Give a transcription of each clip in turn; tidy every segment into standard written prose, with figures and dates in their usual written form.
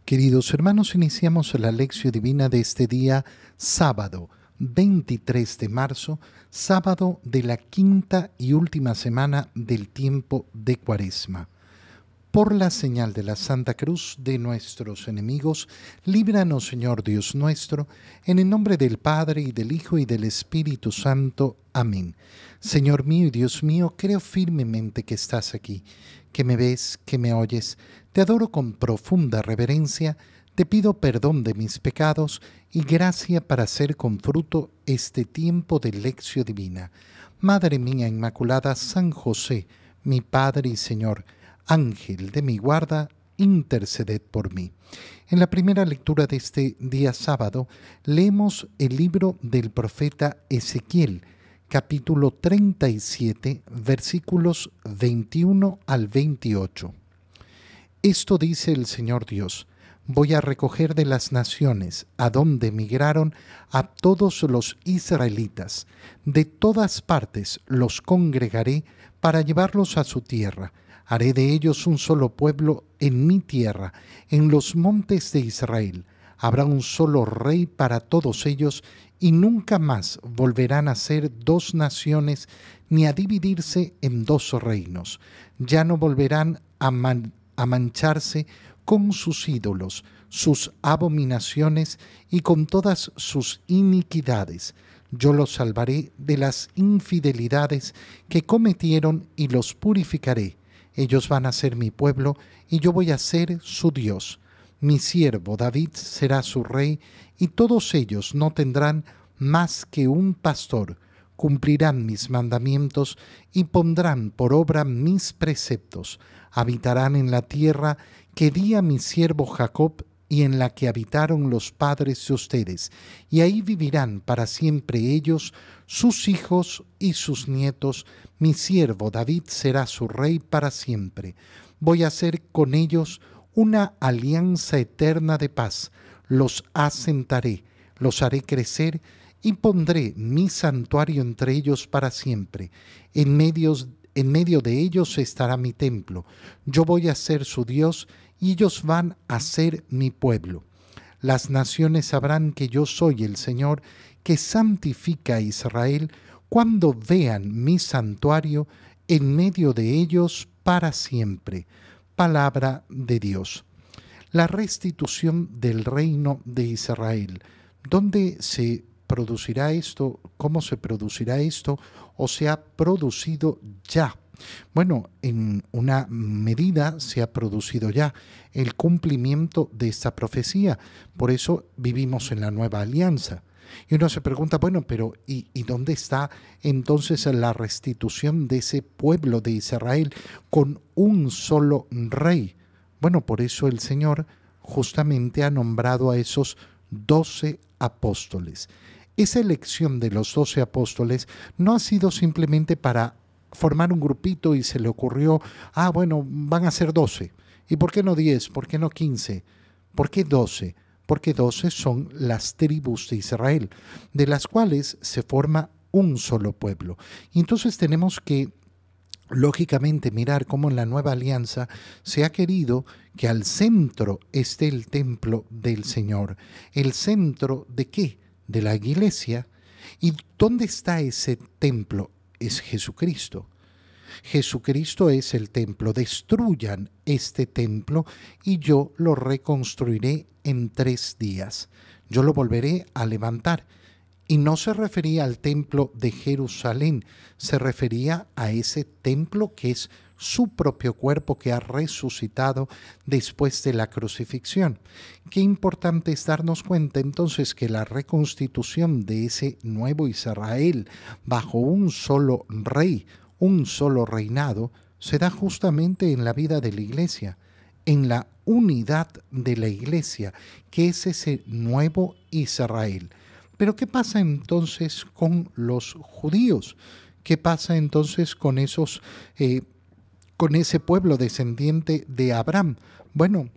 Queridos hermanos, iniciamos la lección divina de este día, sábado 23 de marzo, sábado de la quinta y última semana del tiempo de Cuaresma. Por la señal de la Santa Cruz de nuestros enemigos, líbranos, Señor Dios nuestro, en el nombre del Padre, y del Hijo, y del Espíritu Santo. Amén. Señor mío y Dios mío, creo firmemente que estás aquí, que me ves, que me oyes. Te adoro con profunda reverencia, te pido perdón de mis pecados y gracia para hacer con fruto este tiempo de lección divina. Madre mía Inmaculada, San José, mi Padre y Señor, Ángel de mi guarda, interceded por mí. En la primera lectura de este día sábado, leemos el libro del profeta Ezequiel, capítulo 37, versículos 21 al 28. Esto dice el Señor Dios: voy a recoger de las naciones a donde emigraron a todos los israelitas. De todas partes los congregaré para llevarlos a su tierra. Haré de ellos un solo pueblo en mi tierra, en los montes de Israel. Habrá un solo rey para todos ellos, y nunca más volverán a ser dos naciones ni a dividirse en dos reinos. Ya no volverán a mancharse con sus ídolos, sus abominaciones y con todas sus iniquidades. Yo los salvaré de las infidelidades que cometieron y los purificaré. Ellos van a ser mi pueblo y yo voy a ser su Dios. Mi siervo David será su rey y todos ellos no tendrán más que un pastor. Cumplirán mis mandamientos y pondrán por obra mis preceptos. Habitarán en la tierra que di a mi siervo Jacob y en la que habitaron los padres de ustedes, y ahí vivirán para siempre ellos, sus hijos y sus nietos. Mi siervo David será su rey para siempre. Voy a hacer con ellos una alianza eterna de paz. Los asentaré, los haré crecer y pondré mi santuario entre ellos para siempre. En medio de ellos estará mi templo. Yo voy a ser su Dios y ellos van a ser mi pueblo. Las naciones sabrán que yo soy el Señor, que santifica a Israel, cuando vean mi santuario en medio de ellos para siempre. Palabra de Dios. La restitución del reino de Israel. ¿Dónde se producirá esto? ¿Cómo se producirá esto? ¿O se ha producido ya? Bueno, en una medida se ha producido ya el cumplimiento de esta profecía. Por eso vivimos en la nueva alianza. Y uno se pregunta, bueno, pero ¿y dónde está entonces la restitución de ese pueblo de Israel con un solo rey? Bueno, por eso el Señor justamente ha nombrado a esos 12 apóstoles. Esa elección de los 12 apóstoles no ha sido simplemente para formar un grupito y se le ocurrió, bueno, van a ser 12. ¿Y por qué no 10? ¿Por qué no 15? ¿Por qué 12? Porque 12 son las tribus de Israel, de las cuales se forma un solo pueblo. Y entonces tenemos que, lógicamente, mirar cómo en la nueva alianza se ha querido que al centro esté el templo del Señor. ¿El centro de qué? De la iglesia. ¿Y dónde está ese templo? Es Jesucristo. Jesucristo es el templo. Destruyan este templo y yo lo reconstruiré en 3 días. Yo lo volveré a levantar. Y no se refería al templo de Jerusalén, se refería a ese templo que es su propio cuerpo que ha resucitado después de la crucifixión. Qué importante es darnos cuenta entonces que la reconstitución de ese nuevo Israel bajo un solo rey, un solo reinado, se da justamente en la vida de la iglesia, en la unidad de la iglesia, que es ese nuevo Israel. Pero ¿qué pasa entonces con los judíos? ¿Qué pasa entonces con con ese pueblo descendiente de Abraham? Bueno,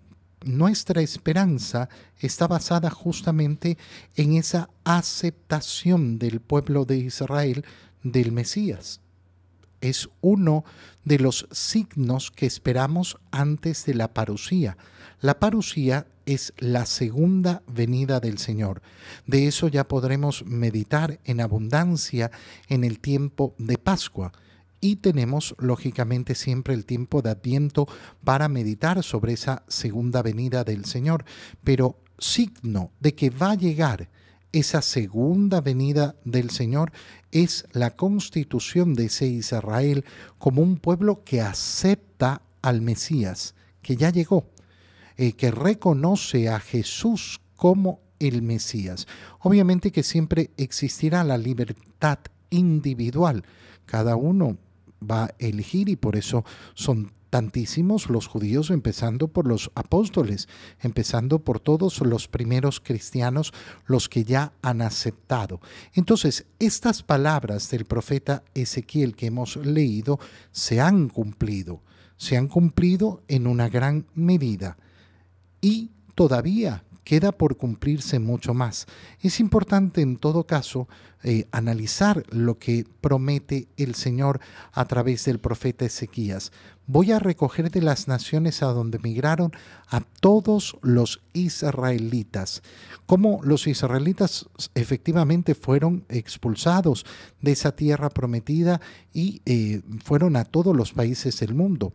nuestra esperanza está basada justamente en esa aceptación del pueblo de Israel del Mesías. es uno de los signos que esperamos antes de la parusía. La parusía es la segunda venida del Señor. De eso ya podremos meditar en abundancia en el tiempo de Pascua. Y tenemos, lógicamente, siempre el tiempo de Adviento para meditar sobre esa segunda venida del Señor. Pero signo de que va a llegar esa segunda venida del Señor es la constitución de ese Israel como un pueblo que acepta al Mesías, que ya llegó, que reconoce a Jesús como el Mesías. Obviamente que siempre existirá la libertad individual. Cada uno va a elegir, y por eso son tantísimos los judíos, empezando por los apóstoles, empezando por todos los primeros cristianos, los que ya han aceptado. Entonces, estas palabras del profeta Ezequiel que hemos leído se han cumplido en una gran medida, y todavía queda por cumplirse mucho más. Es importante en todo caso analizar lo que promete el Señor a través del profeta Ezequías. Voy a recoger de las naciones a donde migraron a todos los israelitas. Como los israelitas efectivamente fueron expulsados de esa tierra prometida y fueron a todos los países del mundo.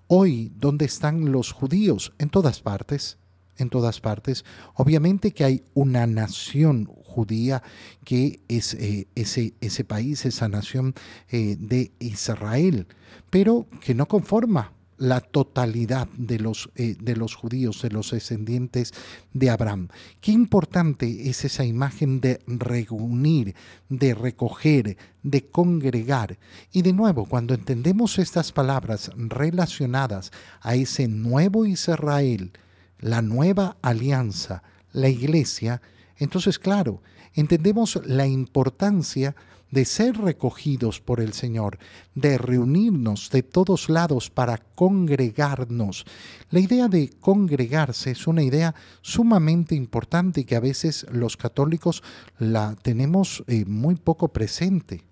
Hoy, ¿dónde están los judíos? En todas partes. En todas partes. Obviamente que hay una nación judía que es ese país, esa nación de Israel, pero que no conforma la totalidad de los judíos, de los descendientes de Abraham. Qué importante es esa imagen de reunir, de recoger, de congregar. Y de nuevo, cuando entendemos estas palabras relacionadas a ese nuevo Israel, la nueva alianza, la iglesia, entonces claro, entendemos la importancia de ser recogidos por el Señor, de reunirnos de todos lados para congregarnos. La idea de congregarse es una idea sumamente importante y que a veces los católicos la tenemos muy poco presente.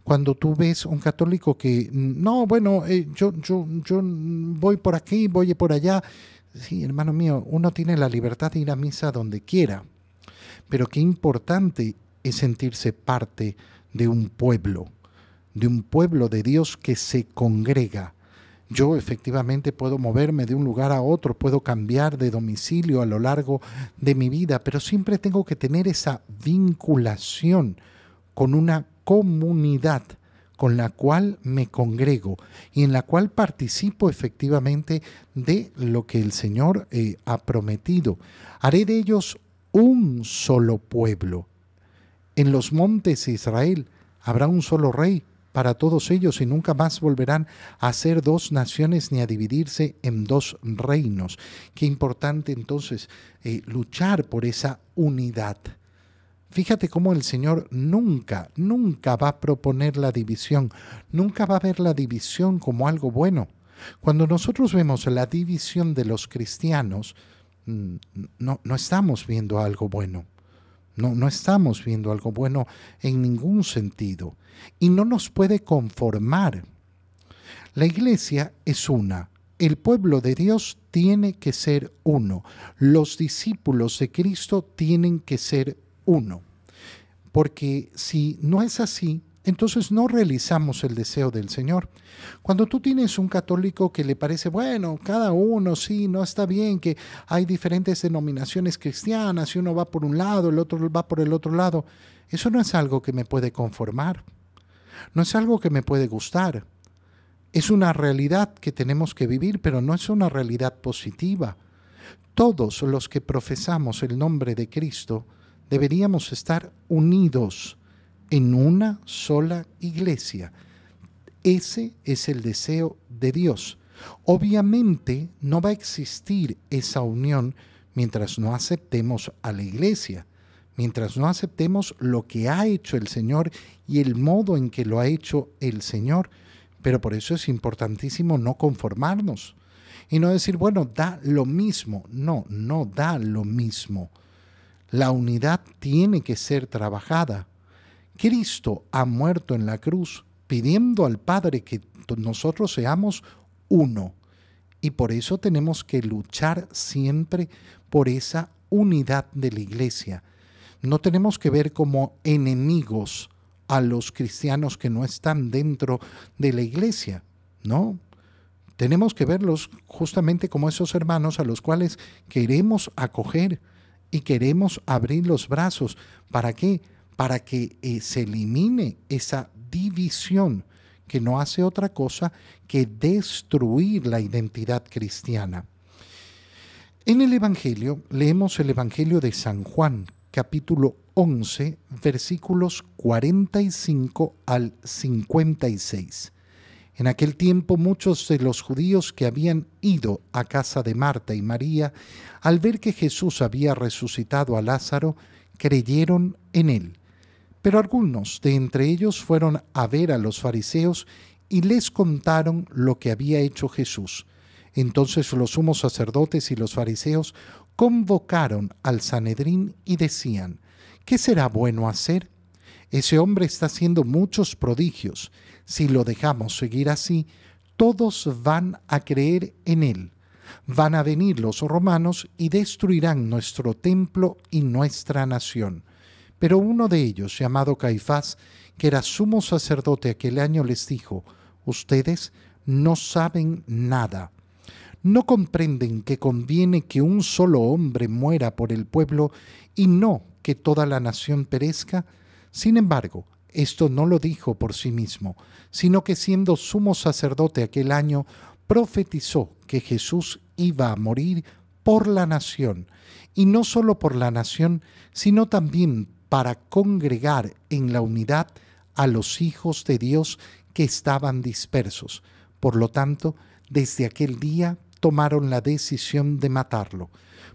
Cuando tú ves un católico que, no, bueno, yo voy por aquí, voy por allá. Sí, hermano mío, uno tiene la libertad de ir a misa donde quiera, pero qué importante es sentirse parte de un pueblo de Dios que se congrega. Yo efectivamente puedo moverme de un lugar a otro, puedo cambiar de domicilio a lo largo de mi vida, pero siempre tengo que tener esa vinculación con una comunidad con la cual me congrego y en la cual participo efectivamente de lo que el Señor ha prometido. Haré de ellos un solo pueblo. En los montes de Israel habrá un solo rey para todos ellos y nunca más volverán a ser dos naciones ni a dividirse en dos reinos. Qué importante entonces luchar por esa unidad. Fíjate cómo el Señor nunca va a proponer la división, nunca va a ver la división como algo bueno. Cuando nosotros vemos la división de los cristianos, no estamos viendo algo bueno. No estamos viendo algo bueno en ningún sentido. Y no nos puede conformar. La iglesia es una. El pueblo de Dios tiene que ser uno. Los discípulos de Cristo tienen que ser uno. Porque si no es así, entonces no realizamos el deseo del Señor. Cuando tú tienes un católico que le parece, bueno, cada uno, sí, no está bien, que hay diferentes denominaciones cristianas, y uno va por un lado, el otro va por el otro lado, eso no es algo que me puede conformar, no es algo que me puede gustar. Es una realidad que tenemos que vivir, pero no es una realidad positiva. Todos los que profesamos el nombre de Cristo deberíamos estar unidos en una sola iglesia. Ese es el deseo de Dios. Obviamente no va a existir esa unión mientras no aceptemos a la iglesia, mientras no aceptemos lo que ha hecho el Señor y el modo en que lo ha hecho el Señor. Pero por eso es importantísimo no conformarnos y no decir, bueno, da lo mismo. No da lo mismo. La unidad tiene que ser trabajada. Cristo ha muerto en la cruz pidiendo al Padre que nosotros seamos uno. Y por eso tenemos que luchar siempre por esa unidad de la iglesia. No tenemos que ver como enemigos a los cristianos que no están dentro de la iglesia, ¿no? Tenemos que verlos justamente como esos hermanos a los cuales queremos acoger y queremos abrir los brazos. ¿Para qué? Para que se elimine esa división que no hace otra cosa que destruir la identidad cristiana. En el Evangelio, leemos el Evangelio de San Juan, capítulo 11, versículos 45 al 56. En aquel tiempo muchos de los judíos que habían ido a casa de Marta y María, al ver que Jesús había resucitado a Lázaro, creyeron en él. Pero algunos de entre ellos fueron a ver a los fariseos y les contaron lo que había hecho Jesús. Entonces los sumos sacerdotes y los fariseos convocaron al Sanedrín y decían: ¿qué será bueno hacer? Ese hombre está haciendo muchos prodigios. Si lo dejamos seguir así, todos van a creer en él. Van a venir los romanos y destruirán nuestro templo y nuestra nación. Pero uno de ellos, llamado Caifás, que era sumo sacerdote aquel año, les dijo: ustedes no saben nada. ¿No comprenden que conviene que un solo hombre muera por el pueblo y no que toda la nación perezca? Sin embargo, esto no lo dijo por sí mismo, sino que siendo sumo sacerdote aquel año, profetizó que Jesús iba a morir por la nación, y no solo por la nación, sino también para congregar en la unidad a los hijos de Dios que estaban dispersos. Por lo tanto, desde aquel día tomaron la decisión de matarlo.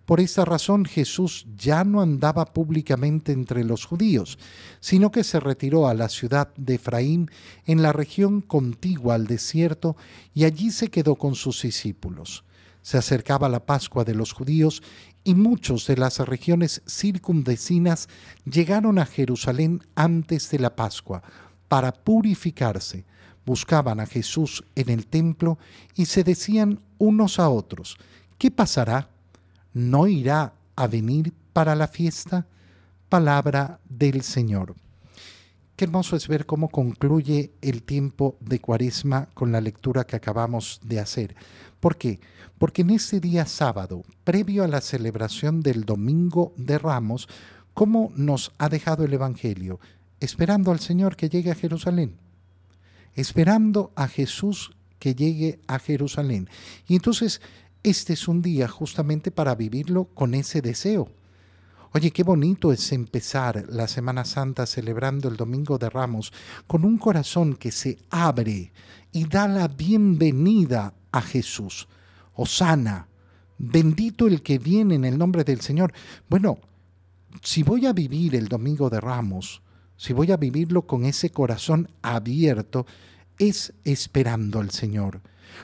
Por esta razón Jesús ya no andaba públicamente entre los judíos, sino que se retiró a la ciudad de Efraín, en la región contigua al desierto, y allí se quedó con sus discípulos. Se acercaba la Pascua de los judíos, y muchos de las regiones circunvecinas llegaron a Jerusalén antes de la Pascua para purificarse. Buscaban a Jesús en el templo y se decían unos a otros: ¿qué pasará? ¿No irá a venir para la fiesta? Palabra del Señor. Qué hermoso es ver cómo concluye el tiempo de Cuaresma con la lectura que acabamos de hacer. ¿Por qué? Porque en este día sábado, previo a la celebración del Domingo de Ramos, ¿cómo nos ha dejado el Evangelio? Esperando al Señor que llegue a Jerusalén. Esperando a Jesús que llegue a Jerusalén. Y entonces, este es un día justamente para vivirlo con ese deseo. Oye, qué bonito es empezar la Semana Santa celebrando el Domingo de Ramos con un corazón que se abre y da la bienvenida a Jesús. Hosana, bendito el que viene en el nombre del Señor. Bueno, si voy a vivir el Domingo de Ramos, si voy a vivirlo con ese corazón abierto, es esperando al Señor.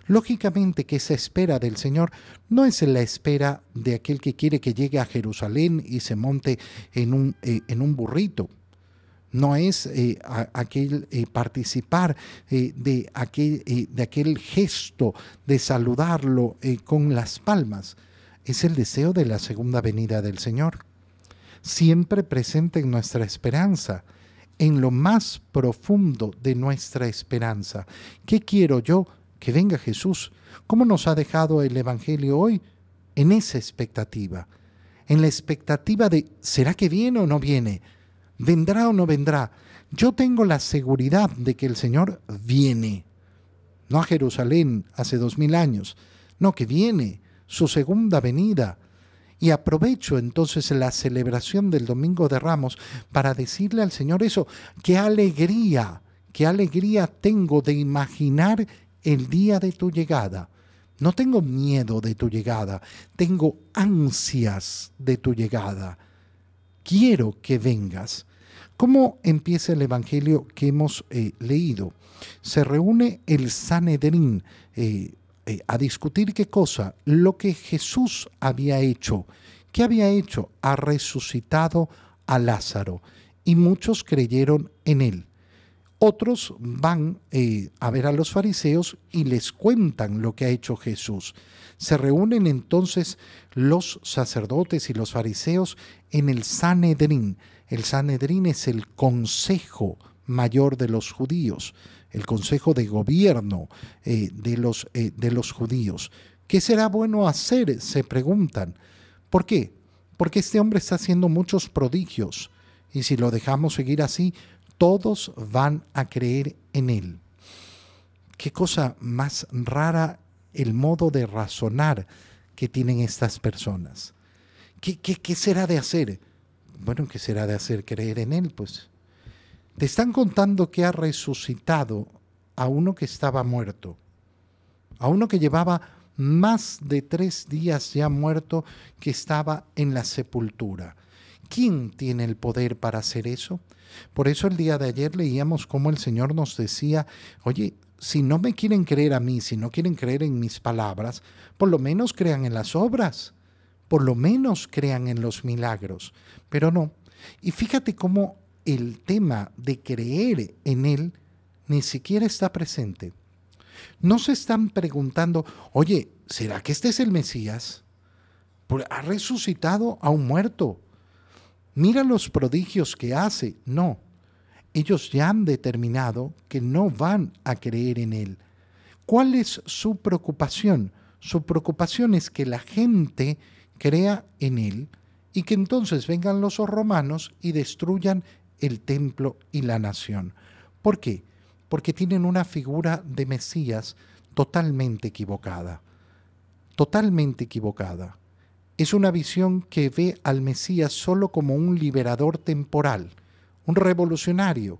Lógicamente que esa espera del Señor no es la espera de aquel que quiere que llegue a Jerusalén y se monte en un burrito. No es aquel participar de aquel gesto de saludarlo con las palmas. Es el deseo de la segunda venida del Señor, siempre presente en nuestra esperanza, en lo más profundo de nuestra esperanza. ¿Qué quiero yo? Que venga Jesús. ¿Cómo nos ha dejado el Evangelio hoy? En esa expectativa. En la expectativa de, ¿será que viene o no viene? ¿Vendrá o no vendrá? Yo tengo la seguridad de que el Señor viene. No a Jerusalén hace 2000 años. No, que viene. Su segunda venida. Y aprovecho entonces la celebración del Domingo de Ramos para decirle al Señor eso. ¡Qué alegría tengo de imaginar el día de tu llegada! No tengo miedo de tu llegada, tengo ansias de tu llegada. Quiero que vengas. ¿Cómo empieza el Evangelio que hemos leído? Se reúne el Sanedrín a discutir ¿qué cosa? Lo que Jesús había hecho. ¿Qué había hecho? Ha resucitado a Lázaro y muchos creyeron en él. Otros van a ver a los fariseos y les cuentan lo que ha hecho Jesús. Se reúnen entonces los sacerdotes y los fariseos en el Sanedrín. El Sanedrín es el consejo mayor de los judíos, el consejo de gobierno de los judíos. ¿Qué será bueno hacer?, se preguntan. ¿Por qué? Porque este hombre está haciendo muchos prodigios y si lo dejamos seguir así, todos van a creer en él. Qué cosa más rara el modo de razonar que tienen estas personas. ¿Qué será de hacer? Bueno, ¿qué será de hacer? Creer en él, pues. Te están contando que ha resucitado a uno que estaba muerto, a uno que llevaba más de 3 días ya muerto, que estaba en la sepultura. ¿Quién tiene el poder para hacer eso? Por eso el día de ayer leíamos cómo el Señor nos decía, oye, si no me quieren creer a mí, si no quieren creer en mis palabras, por lo menos crean en las obras, por lo menos crean en los milagros, pero no. Y fíjate cómo el tema de creer en Él ni siquiera está presente. No se están preguntando, oye, ¿será que este es el Mesías? Ha resucitado a un muerto. Mira los prodigios que hace. No, ellos ya han determinado que no van a creer en él. ¿Cuál es su preocupación? Su preocupación es que la gente crea en él y que entonces vengan los romanos y destruyan el templo y la nación. ¿Por qué? Porque tienen una figura de Mesías totalmente equivocada. Totalmente equivocada. Es una visión que ve al Mesías solo como un liberador temporal, un revolucionario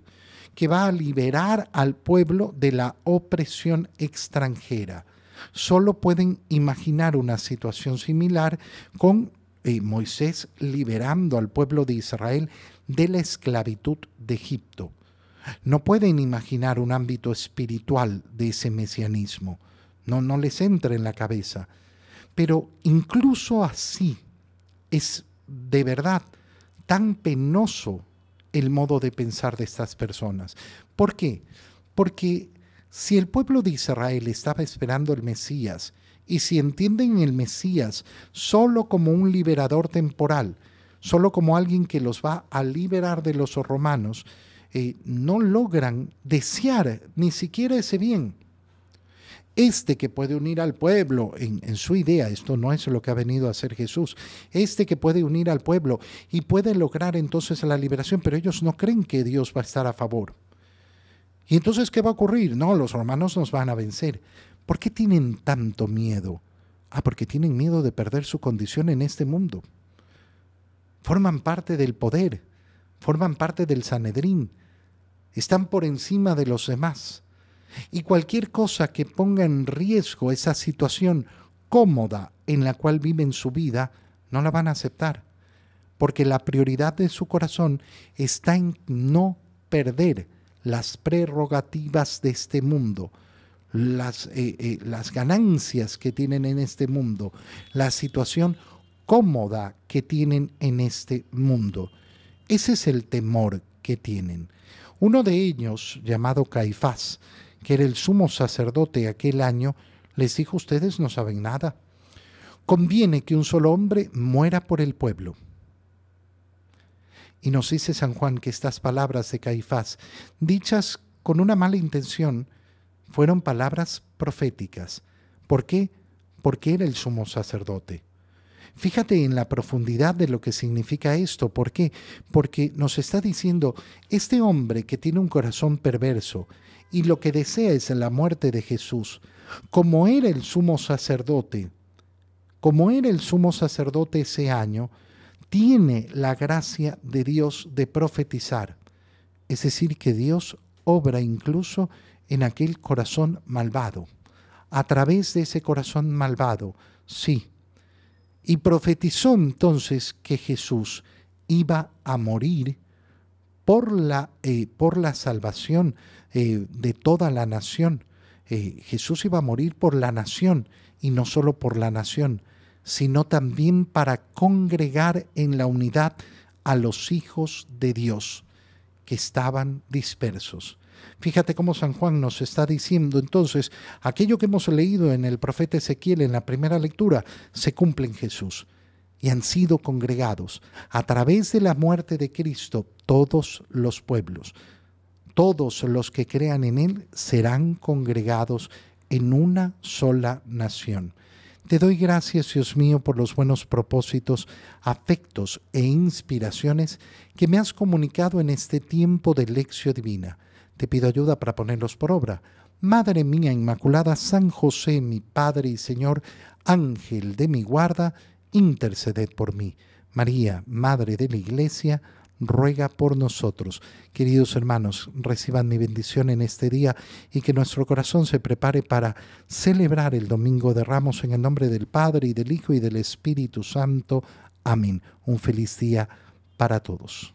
que va a liberar al pueblo de la opresión extranjera. Solo pueden imaginar una situación similar con Moisés liberando al pueblo de Israel de la esclavitud de Egipto. No pueden imaginar un ámbito espiritual de ese mesianismo. No les entra en la cabeza. Pero incluso así es de verdad tan penoso el modo de pensar de estas personas. ¿Por qué? Porque si el pueblo de Israel estaba esperando el Mesías y si entienden el Mesías solo como un liberador temporal, solo como alguien que los va a liberar de los romanos, no logran desear ni siquiera ese bien. Este que puede unir al pueblo en su idea, esto no es lo que ha venido a hacer Jesús, este que puede unir al pueblo y puede lograr entonces la liberación, pero ellos no creen que Dios va a estar a favor. ¿Y entonces qué va a ocurrir? No, los romanos nos van a vencer. ¿Por qué tienen tanto miedo? Porque tienen miedo de perder su condición en este mundo. Forman parte del poder, forman parte del Sanedrín, están por encima de los demás. Y cualquier cosa que ponga en riesgo esa situación cómoda en la cual viven su vida, no la van a aceptar, porque la prioridad de su corazón está en no perder las prerrogativas de este mundo, las ganancias que tienen en este mundo, la situación cómoda que tienen en este mundo. Ese es el temor que tienen. Uno de ellos, llamado Caifás, que era el sumo sacerdote aquel año, les dijo, ustedes no saben nada. Conviene que un solo hombre muera por el pueblo. Y nos dice San Juan que estas palabras de Caifás, dichas con una mala intención, fueron palabras proféticas. ¿Por qué? Porque era el sumo sacerdote. Fíjate en la profundidad de lo que significa esto. ¿Por qué? Porque nos está diciendo, este hombre que tiene un corazón perverso y lo que desea es la muerte de Jesús, como era el sumo sacerdote ese año, tiene la gracia de Dios de profetizar. Es decir, que Dios obra incluso en aquel corazón malvado. A través de ese corazón malvado, sí. Y profetizó entonces que Jesús iba a morir por la salvación de toda la nación. Jesús iba a morir por la nación, y no solo por la nación, sino también para congregar en la unidad a los hijos de Dios que estaban dispersos. Fíjate cómo San Juan nos está diciendo entonces, aquello que hemos leído en el profeta Ezequiel en la primera lectura, se cumple en Jesús. Y han sido congregados a través de la muerte de Cristo todos los pueblos. Todos los que crean en Él serán congregados en una sola nación. Te doy gracias, Dios mío, por los buenos propósitos, afectos e inspiraciones que me has comunicado en este tiempo de lección divina. Te pido ayuda para ponerlos por obra. Madre mía Inmaculada, San José, mi Padre y Señor, Ángel de mi guarda, interceded por mí. María, Madre de la Iglesia, ruega por nosotros. Queridos hermanos, reciban mi bendición en este día y que nuestro corazón se prepare para celebrar el Domingo de Ramos en el nombre del Padre y del Hijo y del Espíritu Santo. Amén. Un feliz día para todos.